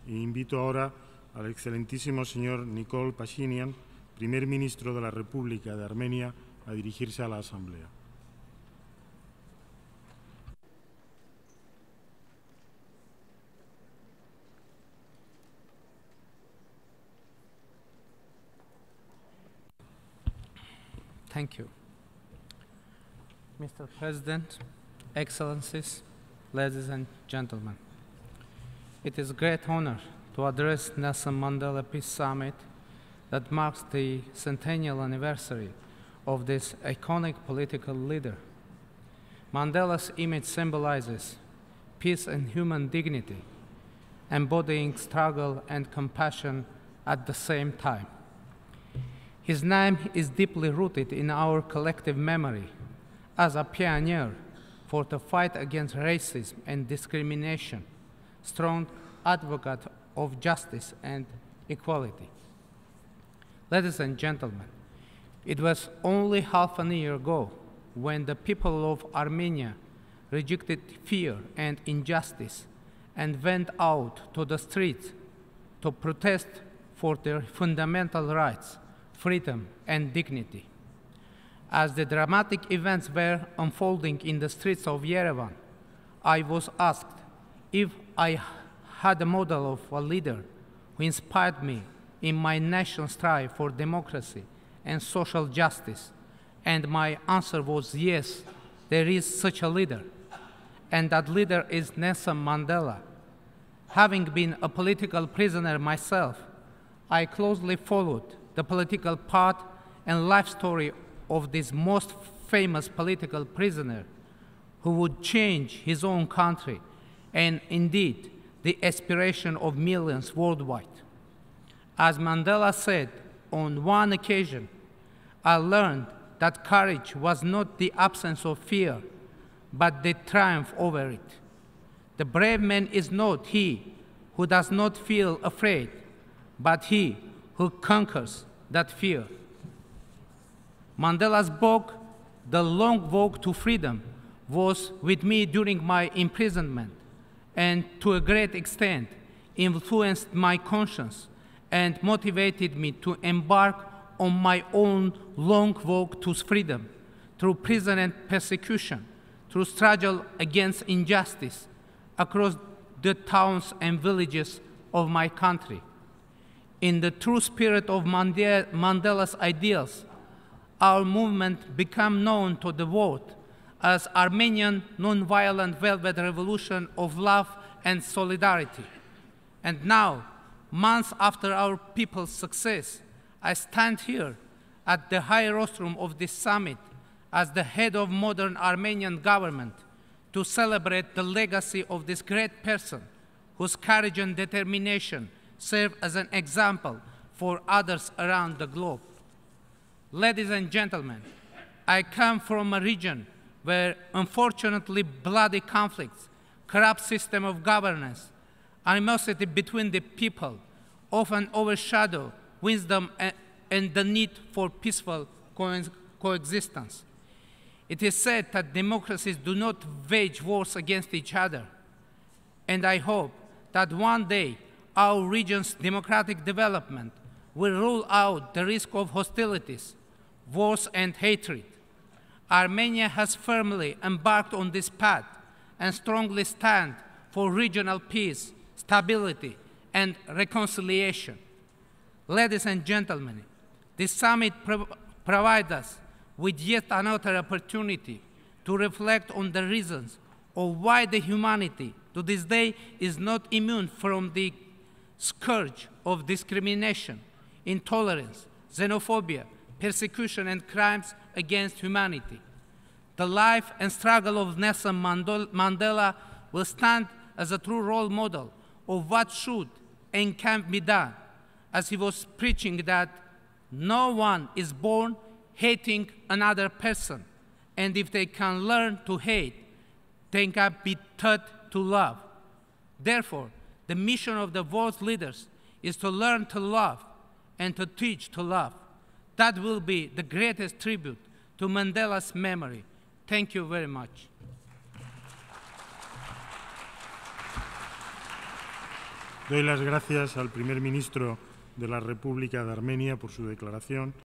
Y invito ahora al excelentísimo señor Nikola Pashinyan, primer ministro de la República de Armenia, a dirigirse a la Asamblea. Thank you. Mr. President, Excellencies, ladies and gentlemen, it is a great honor to address Nelson Mandela Peace Summit that marks the centennial anniversary of this iconic political leader. Mandela's image symbolizes peace and human dignity, embodying struggle and compassion at the same time. His name is deeply rooted in our collective memory as a pioneer for the fight against racism and discrimination, strong advocate of justice and equality. Ladies and gentlemen, it was only half a year ago when the people of Armenia rejected fear and injustice and went out to the streets to protest for their fundamental rights, freedom, and dignity. As the dramatic events were unfolding in the streets of Yerevan, I was asked if I had a model of a leader who inspired me in my nation's strive for democracy and social justice, and my answer was yes, there is such a leader, and that leader is Nelson Mandela. Having been a political prisoner myself, I closely followed the political path and life story of this most famous political prisoner who would change his own country and indeed the aspiration of millions worldwide. As Mandela said on one occasion, I learned that courage was not the absence of fear, but the triumph over it. The brave man is not he who does not feel afraid, but he who conquers that fear. Mandela's book, The Long Walk to Freedom, was with me during my imprisonment and to a great extent influenced my conscience and motivated me to embark on my own long walk to freedom through prison and persecution, through struggle against injustice across the towns and villages of my country. In the true spirit of Mandela's ideals, our movement became known to the world as Armenian Nonviolent Velvet Revolution of Love and Solidarity. And now, months after our people's success, I stand here at the high rostrum of this summit as the head of modern Armenian government to celebrate the legacy of this great person whose courage and determination serve as an example for others around the globe. Ladies and gentlemen, I come from a region where unfortunately bloody conflicts, corrupt system of governance, animosity between the people often overshadow wisdom and the need for peaceful coexistence. It is said that democracies do not wage wars against each other, and I hope that one day our region's democratic development will rule out the risk of hostilities, wars, and hatred. Armenia has firmly embarked on this path and strongly stands for regional peace, stability, and reconciliation. Ladies and gentlemen, this summit provides us with yet another opportunity to reflect on the reasons of why the humanity to this day is not immune from the scourge of discrimination, intolerance, xenophobia, persecution, and crimes against humanity. The life and struggle of Nelson Mandela will stand as a true role model of what should and can be done, as he was preaching that no one is born hating another person, and if they can learn to hate, they can be taught to love. Therefore, the mission of the world's leaders is to learn to love and to teach to love. That will be the greatest tribute to Mandela's memory. Thank you very much. Doy las gracias al primer ministro de la República de Armenia por su declaración.